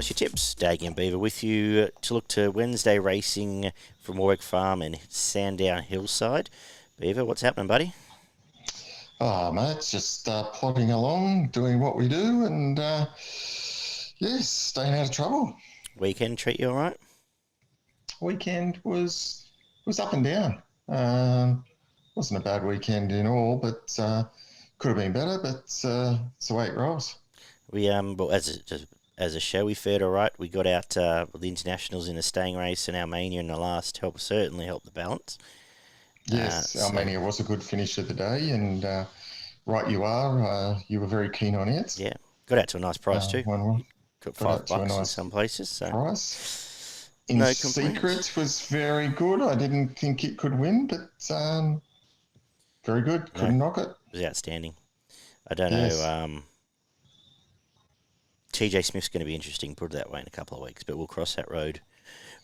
Us Your Tips. Daggy and Beaver with you to look to Wednesday racing from Warwick Farm and Sandown Hillside. Beaver, what's happening, buddy? Oh, mate, just plodding along, doing what we do, and yes, staying out of trouble. Weekend treat you all right? Weekend was up and down. Wasn't a bad weekend in all, but could have been better. But it's the way it rolls. We well, as a show, we fared all right. We got out the internationals in the staying race and Armenia in the last certainly helped the balance. Yes, Armenia was a good finish of the day, and right you are. You were very keen on it. Yeah, got out to a nice price too. Got $5 in some places. So. Price. No Secret was very good. I didn't think it could win, but very good. Couldn't knock it. It was outstanding. I don't know. TJ Smith's going to be interesting, put it that way, in a couple of weeks, but we'll cross that road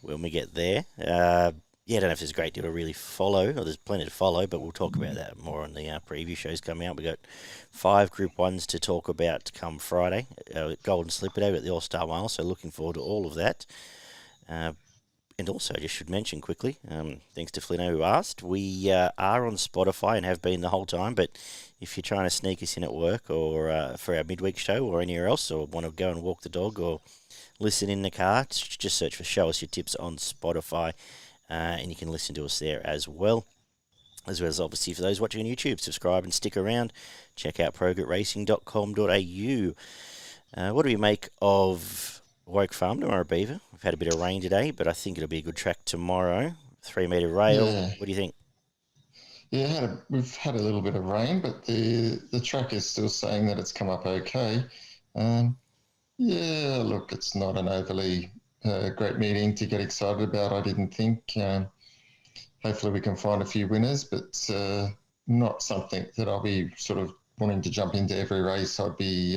when we get there. I don't know if there's a great deal to really follow, or there's plenty to follow, but we'll talk about that more on the preview shows coming out. We've got 5 Group 1s to talk about come Friday. Golden Slipper Day at the All-Star Mile, so looking forward to all of that. And also, I just should mention quickly, thanks to Flino who asked, we are on Spotify and have been the whole time, but if you're trying to sneak us in at work or for our midweek show or anywhere else, or want to go and walk the dog or listen in the car, just search for Show Us Your Tips on Spotify, and you can listen to us there as well. As well as, obviously, for those watching on YouTube, subscribe and stick around. Check out progretracing.com.au. What do we make of Warwick Farm tomorrow, Beaver? We've had a bit of rain today, but I think it'll be a good track tomorrow. 3-metre rail. Yeah. What do you think? Yeah, we've had a little bit of rain, but the track is still saying that it's come up okay. Look, it's not an overly great meeting to get excited about, I didn't think. Hopefully we can find a few winners, but not something that I'll be sort of wanting to jump into every race. I'd be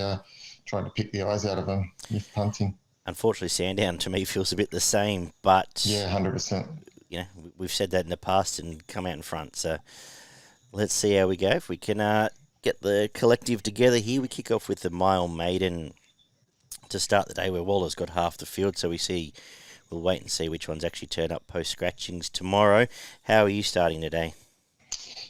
trying to pick the eyes out of them if punting. Unfortunately, Sandown to me feels a bit the same, but... Yeah, 100%. You know, we've said that in the past and come out in front, so let's see how we go. If we can get the collective together here, we kick off with the Mile Maiden to start the day, where Waller's got half the field, so we'll wait and see which ones actually turn up post-scratchings tomorrow. How are you starting today?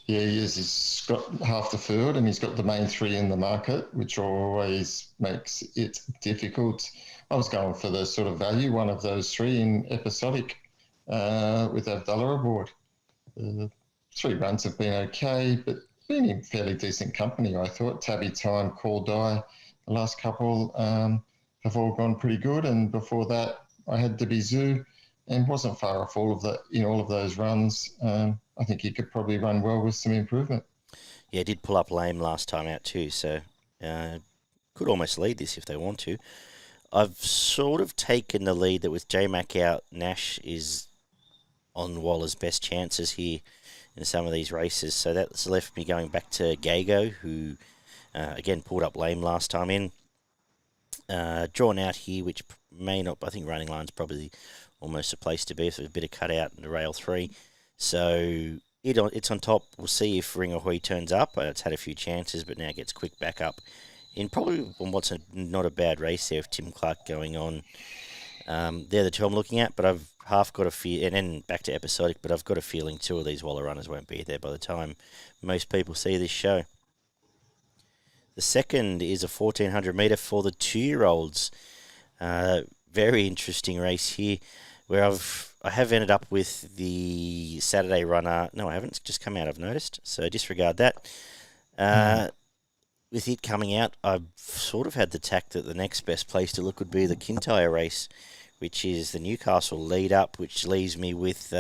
Yeah, he's got half the field and he's got the main 3 in the market, which always makes it difficult. I was going for the sort of value, one of those 3 in episodic with Abdullah aboard. 3 runs have been okay, but been in fairly decent company, I thought. Tabby Time, Call Die, the last couple have all gone pretty good. And before that, I had the Bizou and wasn't far off all of those runs. I think he could probably run well with some improvement. Yeah, did pull up lame last time out too, so could almost lead this if they want to. I've sort of taken the lead that with J-Mac out, Nash is on Waller's best chances here in some of these races. So that's left me going back to Gago, who, again, pulled up lame last time in. Drawn out here, which may not... I think running line's probably almost a place to be if there's a bit of cut out in the rail 3. So it's on top. We'll see if Ring Ahoy turns up. It's had a few chances, but now gets quick back up. In probably what's not a bad race there with Tim Clark going on. They're the 2 I'm looking at, but I've half got a fear, and then back to episodic, but I've got a feeling 2 of these Waller runners won't be there by the time most people see this show. The second is a 1400 metre for the 2-year-olds. Very interesting race here, where I have ended up with the Saturday runner. No, I haven't. It's just come out, I've noticed, so disregard that. With it coming out, I've sort of had the tack that the next best place to look would be the Kintyre race, which is the Newcastle lead-up, which leaves me with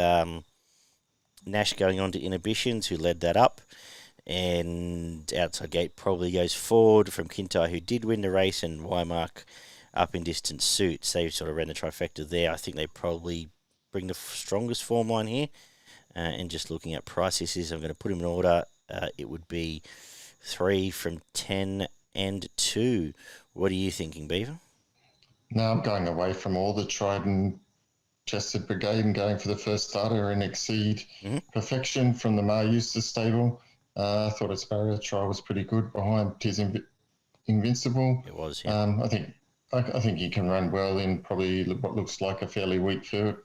Nash going on to Inhibitions, who led that up, and Outside Gate probably goes forward from Kintyre, who did win the race, and Wymark up in distance suits. They sort of ran the trifecta there. I think they probably bring the strongest form line here, and just looking at prices, I'm going to put them in order. It would be 3 from 10 and 2. What are you thinking, Beaver? No, I'm going away from all the tried and tested brigade and going for the first starter and Exceed Perfection from the Mar Eustace stable. I thought its barrier trial was pretty good behind Tis Invincible. It was, yeah. I think I think he can run well in probably what looks like a fairly weak field.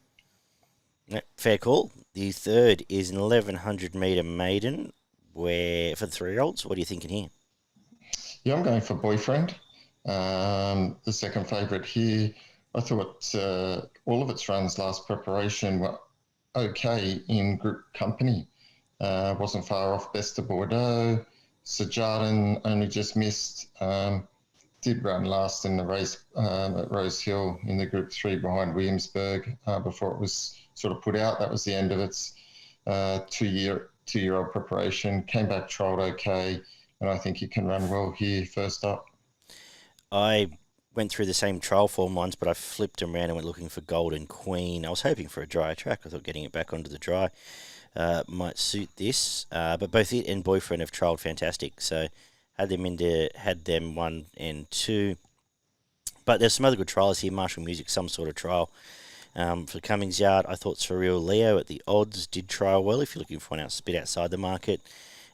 Yeah, fair call. The third is an 1100 metre maiden, where for the 3-year-olds. What are you thinking here? Yeah, I'm going for Boyfriend. The second favourite here. I thought all of its runs last preparation were okay in group company. Wasn't far off Best of Bordeaux. Sir Jardin only just missed. Did run last in the race at Rose Hill in the Group 3 behind Williamsburg before it was sort of put out. That was the end of its two-year-old preparation. Came back, trialled okay, and I think he can run well here first up. I went through the same trial form once, but I flipped him around and went looking for Golden Queen. I was hoping for a drier track. I thought getting it back onto the dry might suit this. But both it and Boyfriend have trialled fantastic. So had them 1 and 2. But there's some other good trials here. Marshall Music, some sort of trial. For Cummings Yard, I thought Surreal Leo at the odds did trial well if you're looking for one a bit outside the market.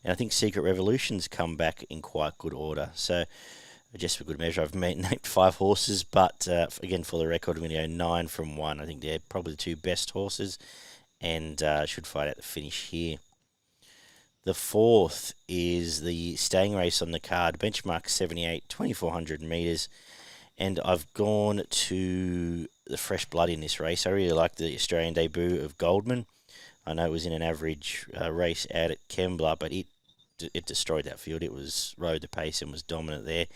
And I think Secret Revolution's come back in quite good order. So just for good measure, I've named 5 horses, but again, for the record, I'm going to go 9 from 1. I think they're probably the 2 best horses and should fight out the finish here. The fourth is the staying race on the card, benchmark 78, 2,400 metres, and I've gone to the fresh blood in this race. I really like the Australian debut of Goldman. I know it was in an average race out at Kembla, but it destroyed that field. It rode the pace and was dominant there.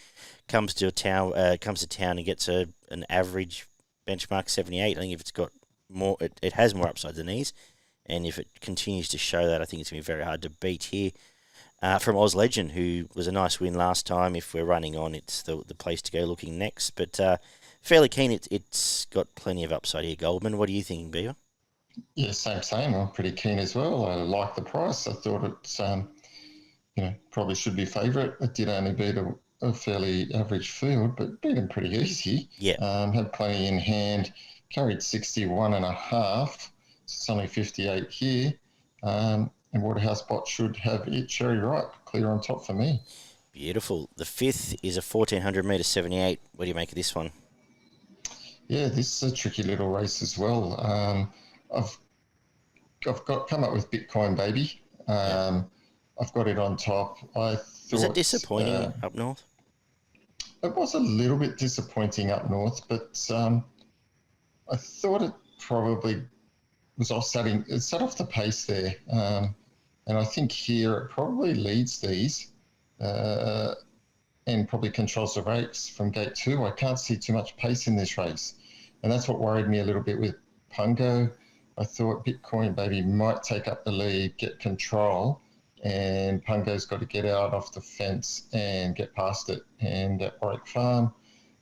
Comes to town and gets an average benchmark 78. I think if it's got more, it has more upside than these, and if it continues to show that, I think it's going to be very hard to beat here. From Oz Legend, who was a nice win last time. If we're running on, it's the place to go looking next. But fairly keen. It's got plenty of upside here, Goldman. What are you thinking, Beaver? Yeah, same. I'm pretty keen as well. I like the price. I thought it, probably should be favourite. It did only beat a fairly average field, but beat them pretty easy. Yeah. Had plenty in hand. Carried 61.5. It's only 58 here. And Waterhouse Bot should have it cherry ripe, clear on top for me. Beautiful. The fifth is a 1,400 metre 78. What do you make of this one? Yeah, this is a tricky little race as well. I've come up with Bitcoin Baby. I've got it on top. Was it disappointing up north? It was a little bit disappointing up north, but I thought it probably was it set off the pace there. And I think here it probably leads these and probably controls the race from gate 2. I can't see too much pace in this race. And that's what worried me a little bit with Pungo. I thought Bitcoin Baby might take up the lead, get control, and Pungo's got to get out off the fence and get past it. And at Warwick Farm,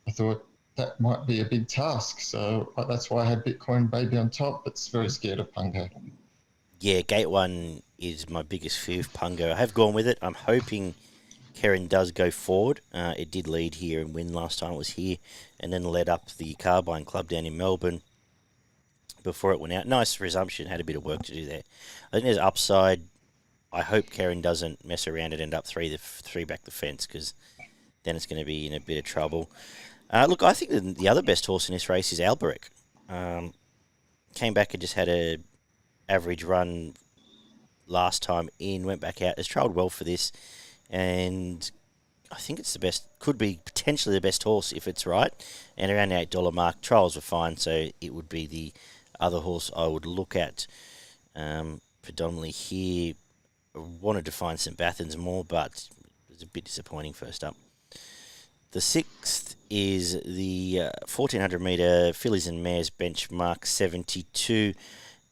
I thought that might be a big task. So that's why I had Bitcoin Baby on top, but it's very scared of Pungo. Yeah, gate 1 is my biggest fear of Pungo. I have gone with it. I'm hoping Karen does go forward. It did lead here and win last time it was here, and then led up the Carbine Club down in Melbourne before it went out. Nice resumption, had a bit of work to do there. I think there's upside. I hope Karen doesn't mess around and end up three back the fence, because then it's going to be in a bit of trouble. Look, I think the other best horse in this race is Alberic. Came back and just had a average run last time in, went back out, has trialled well for this, and I think it's the best, could be potentially the best horse if it's right, and around the $8 mark. Trials were fine, so it would be the other horse I would look at predominantly here. I wanted to find St. Bathans more, but it was a bit disappointing first up. The sixth is the 1,400 metre Fillies and Mares benchmark 72,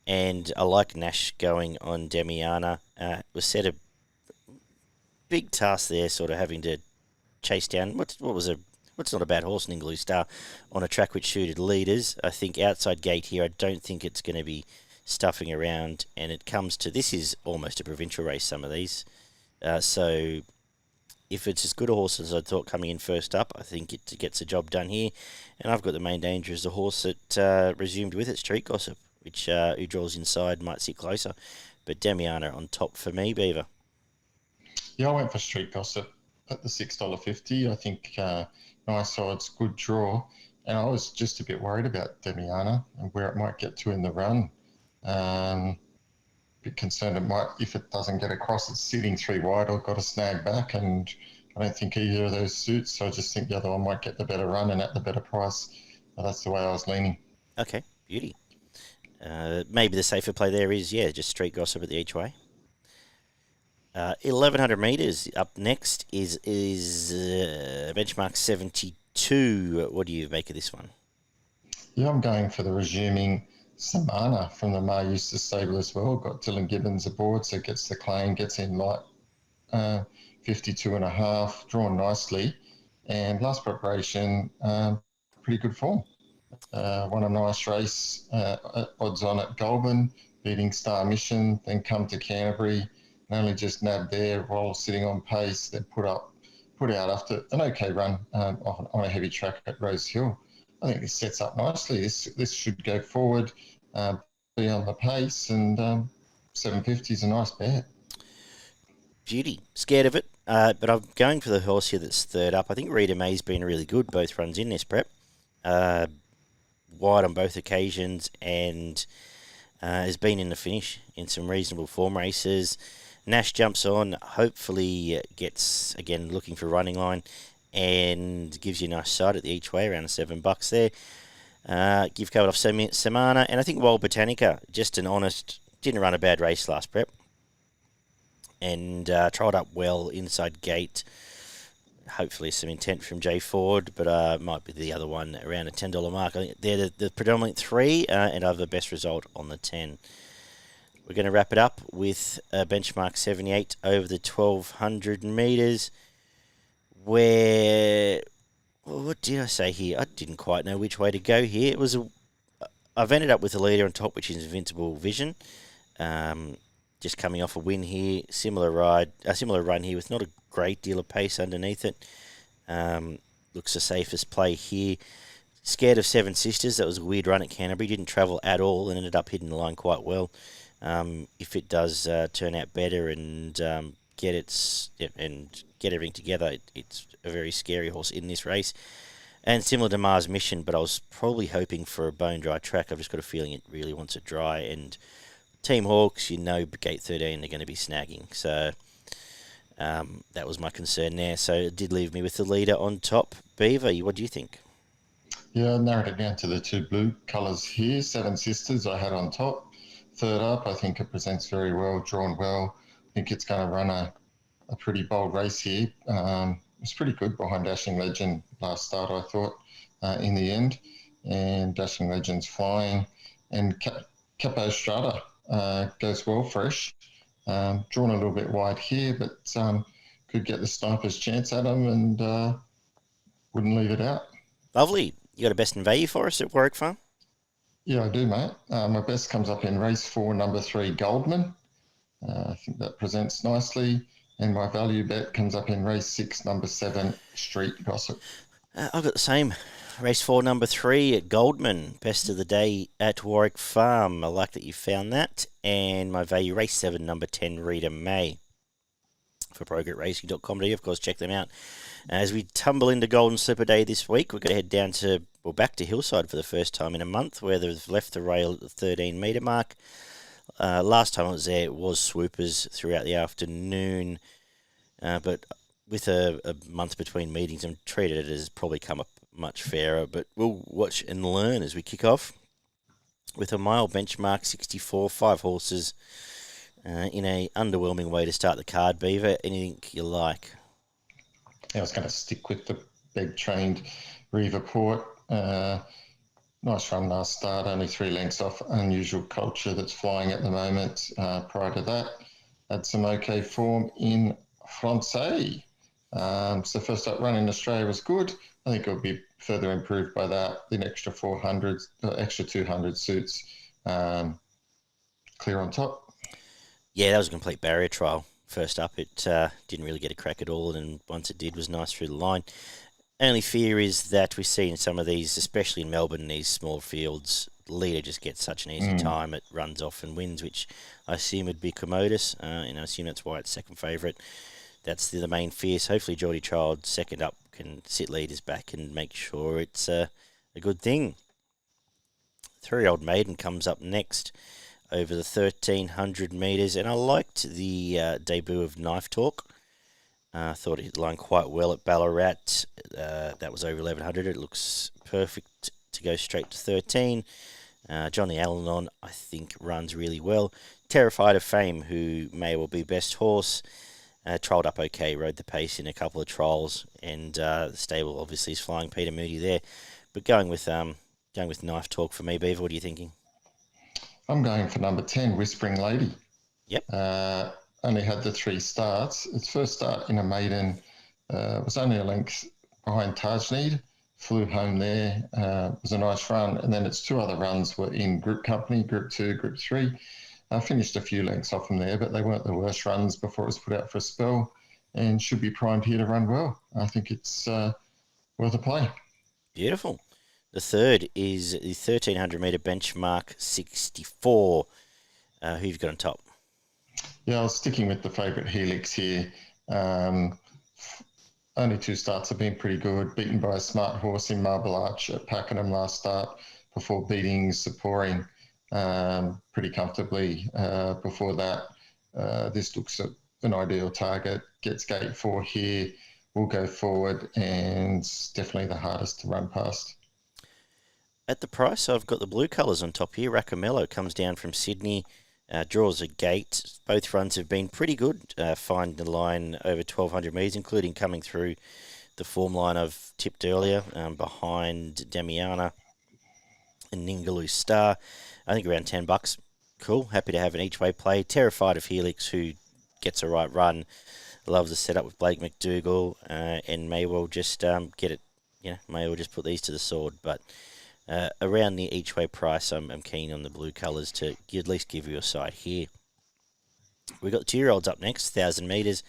and I like Nash going on Demiana. Was set a big task there, sort of having to chase down what's not a bad horse, Ningaloo Star, on a track which suited leaders. I think outside gate here, I don't think it's going to be stuffing around, and it comes to, this is almost a provincial race, some of these. So if it's as good a horse as I thought coming in first up, I think it gets the job done here. And I've got the main danger as the horse that resumed with it, Street Gossip, which who draws inside might sit closer. But Demiana on top for me, Beaver. Yeah, I went for Street Gossip at the $6.50. I think nice odds, good draw. And I was just a bit worried about Demiana and where it might get to in the run. A bit concerned it might, if it doesn't get across, it's sitting 3 wide, I've got to snag back, and I don't think either of those suits, so I just think the other one might get the better run and at the better price. That's the way I was leaning. Okay, beauty. Maybe the safer play there is, just street gossip at the each way. 1,100 metres up next is benchmark 72. What do you make of this one? Yeah, I'm going for the resuming Samana from the Mar Eustace stable as well. Got Dylan Gibbons aboard, so gets the claim, gets in light 52.5, drawn nicely. And last preparation, pretty good form. Won a nice race, odds on at Goldman, beating Star Mission, then come to Canterbury, and only just nabbed there while sitting on pace, then put out after an okay run on a heavy track at Rose Hill. I think this sets up nicely. This should go forward, be on the pace, and 750 is a nice bet. Beauty. Scared of it, but I'm going for the horse here that's third up. I think Rita May's been really good both runs in this prep. Wide on both occasions and has been in the finish in some reasonable form races. Nash jumps on, hopefully gets, again, looking for running line and gives you a nice side at the each way, around $7 there. You've covered off Samana, and I think Wild Botanica, just an honest, didn't run a bad race last prep and tried up well inside gate. Hopefully some intent from Jay Ford, but might be the other one around a $10 mark. I think they're the predominant three, and I have the best result on the 10. We're going to wrap it up with benchmark 78 over the 1,200 metres, where, what did I say here? I didn't quite know which way to go here. I've ended up with the leader on top, which is Invincible Vision. Just coming off a win here, similar run here with not a great deal of pace underneath it. Looks the safest play here. Scared of Seven Sisters. That was a weird run at Canterbury. Didn't travel at all and ended up hitting the line quite well. If it does turn out better and get everything together, it's a very scary horse in this race. And similar to Mars Mission, but I was probably hoping for a bone dry track. I've just got a feeling it really wants it dry. And Team Hawks, gate 13, they're going to be snagging. So that was my concern there. So it did leave me with the leader on top. Beaver, what do you think? Yeah, I narrowed it down to the two blue colours here. Seven Sisters I had on top. Third up, I think it presents very well, drawn well. I think it's going to run a pretty bold race here. It's pretty good behind Dashing Legend last start, I thought, in the end. And Dashing Legend's flying. And Capo Strata goes well fresh. Drawn a little bit wide here, but could get the sniper's chance at him and wouldn't leave it out. Lovely. You got a best in value for us at Warwick Farm? Yeah, I do, mate. My best comes up in race 4, number 3, Goldman. I think that presents nicely. And my value bet comes up in race 6, number 7, Street Gossip. I've got the same. Race 4, number 3 at Goldman. Best of the day at Warwick Farm. I like that you found that. And my value, race 7, number 10, Rita May. For progretracing.com.au, of course, check them out. As we tumble into Golden Slipper Day this week, we're going to head down to, back to Hillside for the first time in a month, where they've left the rail at the 13 metre mark. Last time I was there, it was swoopers throughout the afternoon, but with a month between meetings, I'm treated it as probably come up much fairer. But we'll watch and learn as we kick off with a mile benchmark 64, 5 horses in a underwhelming way to start the card. Beaver, anything you like? Yeah, I was going to stick with the big trained Riva Port. Nice run last start, only 3 lengths off Unusual Culture that's flying at the moment. Prior to that, had some okay form in Francais. So first up run in Australia was good. I think it'll be further improved by that. The extra 400, extra 200 suits clear on top. Yeah, that was a complete barrier trial. First up, it didn't really get a crack at all, and once it did, was nice through the line. Only fear is that we see in some of these, especially in Melbourne, these small fields, the leader just gets such an easy time, it runs off and wins, which I assume would be Commodus. I assume that's why it's second favourite. that's the main fierce. Hopefully Geordie Child, second up, can sit leaders back and make sure it's a good thing. 3-year-old Maiden comes up next over the 1,300 metres, and I liked the debut of Knife Talk. I thought it lined quite well at Ballarat. That was over 1,100. It looks perfect to go straight to 13. Johnny Allen, I think, runs really well. Terrified of Fame, who may well be best horse, trialled up okay, rode the pace in a couple of trials, and the stable obviously is flying Peter Moody there. But going with Knife Talk for me, Beaver, what are you thinking? I'm going for number 10, Whispering Lady. Yep. Only had the 3 starts. Its first start in a maiden was only a length behind Tajneed. Flew home there. Was a nice run. And then its 2 other runs were in group company, Group 2, Group 3. Finished a few lengths off from there, but they weren't the worst runs before it was put out for a spell, and should be primed here to run well. I think it's worth a play. Beautiful. The third is the 1,300 metre benchmark 64. Who you've got on top? Yeah, I was sticking with the favourite Helix here. Only 2 starts have been pretty good. Beaten by a smart horse in Marble Arch at Pakenham last start before beating Saporing pretty comfortably before that. This looks at an ideal target. Gets gate 4 here. Will go forward, and it's definitely the hardest to run past. At the price, I've got the blue colours on top here. Rakomelo comes down from Sydney, draws a gate. Both runs have been pretty good, finding the line over 1,200 metres, including coming through the form line I've tipped earlier behind Damiana and Ningaloo Star. I think around $10. Cool. Happy to have an each-way play. Terrified of Helix, who gets a right run. Loves the setup with Blake McDougall, and may well just get it. May well just put these to the sword. But around the each-way price, I'm keen on the blue colours to at least give you a side here. We've got the 2-year-olds up next, 1,000 metres,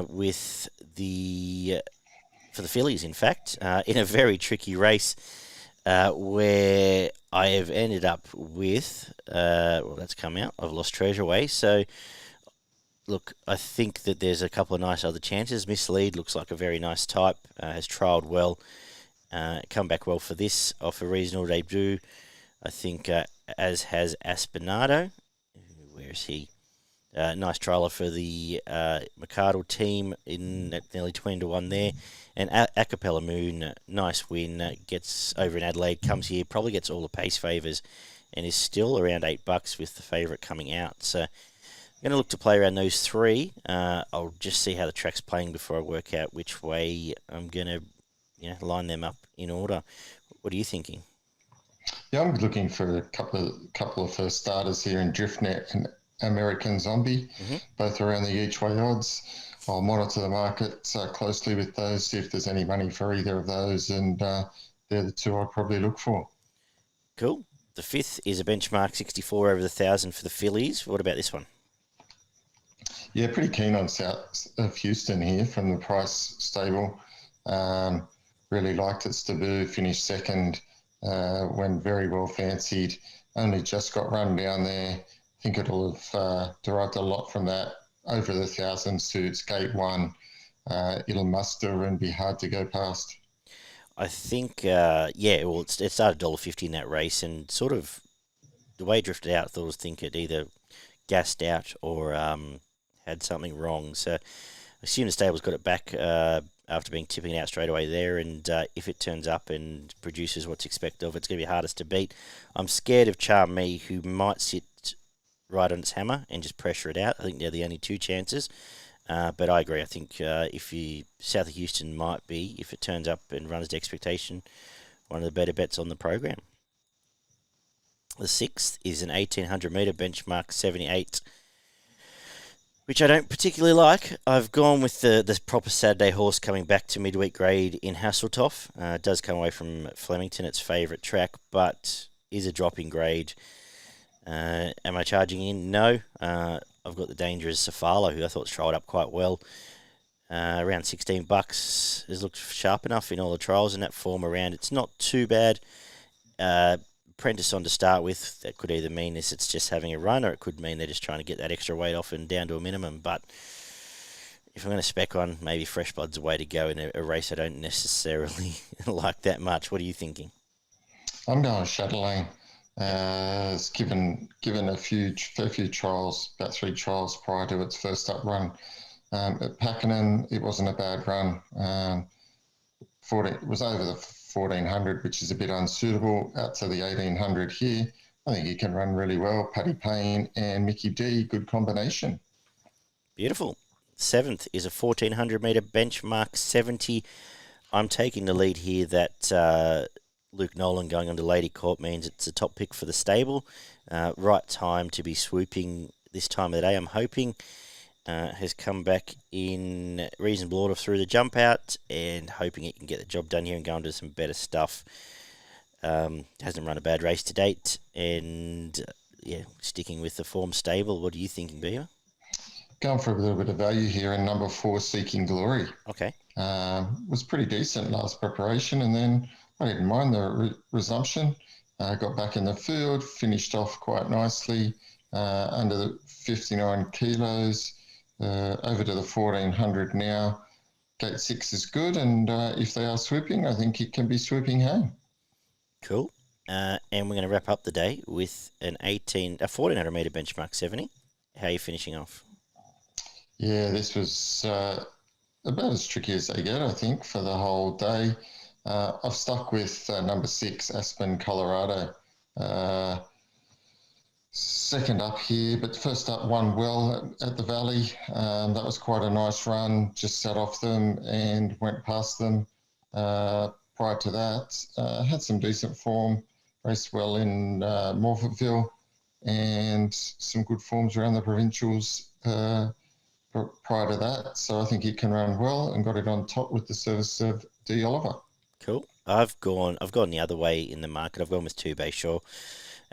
with for the fillies, in fact, in a very tricky race where I have ended up with, that's come out, I've lost Treasure Way. So, look, I think that there's a couple of nice other chances. Mislead looks like a very nice type, has trialled well, come back well for this, off a reasonable debut. I think, as has Aspinado. Where is he? Nice trialer for the McArdle team in at nearly 20-1 there. And Acapella Moon, nice win, gets over in Adelaide, comes here, probably gets all the pace favours, and is still around $8 with the favourite coming out. So I'm going to look to play around those 3. I'll just see how the track's playing before I work out which way I'm going to line them up in order. What are you thinking? Yeah, I'm looking for a couple of first starters here in Driftnet and American Zombie, both around the each way odds. I'll monitor the market closely with those, see if there's any money for either of those, and they're the 2 I'd probably look for. Cool. The 5th is a benchmark 64 over the 1,000 for the fillies. What about this one? Yeah, pretty keen on South of Houston here from the Price stable. Really liked its debut, finished second, when very well fancied. Only just got run down there. I think it'll have derived a lot from that. Over the 1,000 suits, gate 1. It'll muster and be hard to go past. I think, it started $1.50 in that race, and sort of the way it drifted out, I thought it either gassed out or had something wrong. So I assume the stable's got it back after being tipping out straight away there, and if it turns up and produces what's expected of it, it's going to be hardest to beat. I'm scared of Charm Me, who might sit right on its hammer and just pressure it out. I think they're the only 2 chances. But I agree. I think South of Houston might be, if it turns up and runs to expectation, one of the better bets on the program. The 6th is an 1,800 metre benchmark 78, which I don't particularly like. I've gone with the proper Saturday horse coming back to midweek grade in Hasseltoff. It does come away from Flemington, its favourite track, but is a drop in grade. Am I charging in? No. I've got the dangerous Safalo, who I thought's trialled up quite well. Around $16. Has looked sharp enough in all the trials in that form around. It's not too bad. Prentice on to start with. That could either mean it's just having a run, or it could mean they're just trying to get that extra weight off and down to a minimum. But if if I'm going to spec on, maybe Fresh Blood's a way to go in a race I don't necessarily like that much. What are you thinking? I'm going Chatelaine. It's given a fair few trials, about 3 trials prior to its first up run. At Pakenham, it wasn't a bad run. It was over the 1400, which is a bit unsuitable. Out to the 1800 here, I think he can run really well. Paddy Payne and Mickey D, good combination. Beautiful. 7th is a 1400 metre benchmark 70. I'm taking the lead here that Luke Nolan going on to Lady Court means it's a top pick for the stable. Right time to be swooping this time of the day, I'm hoping. Has come back in reasonable order through the jump out and hoping it can get the job done here and go into some better stuff. Hasn't run a bad race to date and sticking with the form stable. What are you thinking, Beaver? Going for a little bit of value here in number 4, Seeking Glory. Okay. Was pretty decent last preparation, and then I didn't mind the resumption. Got back in the field, finished off quite nicely under the 59 kilos. Over to the 1400 now. Gate 6 is good, and if they are swooping, I think it can be swooping home. Cool. And we're going to wrap up the day with a 1400 metre benchmark 70. How are you finishing off? Yeah, this was about as tricky as they get, I think, for the whole day. I've stuck with number 6, Aspen, Colorado. Second up here, but first up won well at the Valley. That was quite a nice run, just sat off them and went past them. Prior to that, had some decent form, raced well in Morphettville and some good forms around the provincials prior to that. So I think he can run well and got it on top with the service of D. Oliver. Cool. I've gone the other way in the market. I've gone with Two Bay Shore.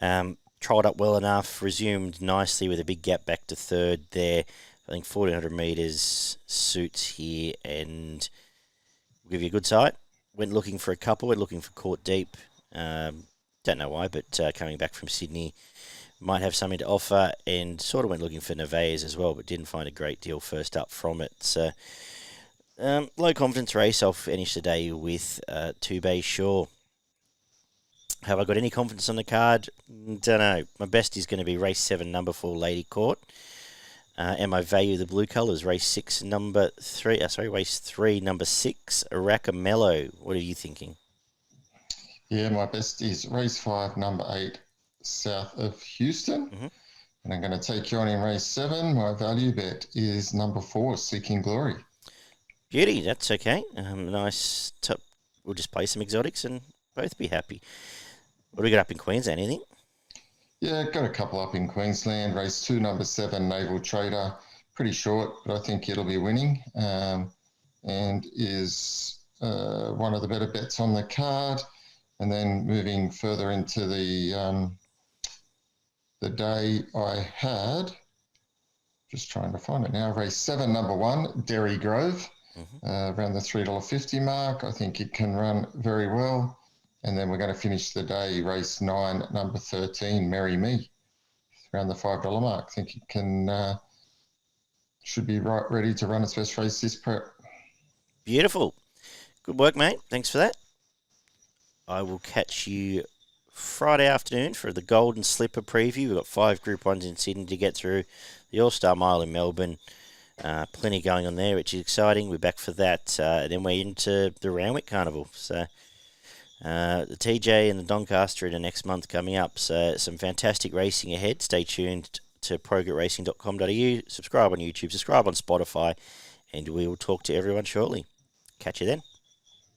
Trialled up well enough, resumed nicely with a big gap back to third there. I think 1400 metres suits here and will give you a good sight. Went looking for a couple, went looking for Court Deep. Don't know why, but coming back from Sydney might have something to offer, and sort of went looking for Nevaehs as well, but didn't find a great deal first up from it. So, low confidence race. I'll finish the day with Two Bay Shore. Have I got any confidence on the card? Don't know. My best is going to be race 7, number 4, Lady Court. And my value, the blue colours, race 3, number 6, Rakomelo. What are you thinking? Yeah, my best is race 5, number 8, south of Houston. Mm-hmm. And I'm going to take you on in race 7. My value bet is number 4, Seeking Glory. Beauty, that's okay. Nice. We'll just play some exotics and both be happy. What do we got up in Queensland? Anything? Yeah, got a couple up in Queensland. Race 2, number 7, Naval Trader. Pretty short, but I think it'll be winning and is one of the better bets on the card. And then moving further into the day, I had, just trying to find it now, race 7, number 1, Derry Grove, around the $3.50 mark. I think it can run very well. And then we're going to finish the day, race 9, number 13, Marry Me, around the $5 mark. I think it can, should be ready to run its best race this prep. Beautiful. Good work, mate. Thanks for that. I will catch you Friday afternoon for the Golden Slipper preview. We've got 5 Group 1s in Sydney to get through. The All-Star Mile in Melbourne. Plenty going on there, which is exciting. We're back for that. Then we're into the Randwick Carnival. So the TJ and the Doncaster in the next month coming up. So some fantastic racing ahead. Stay tuned to progretracing.com.au. Subscribe on YouTube, subscribe on Spotify, and we will talk to everyone shortly. Catch you then.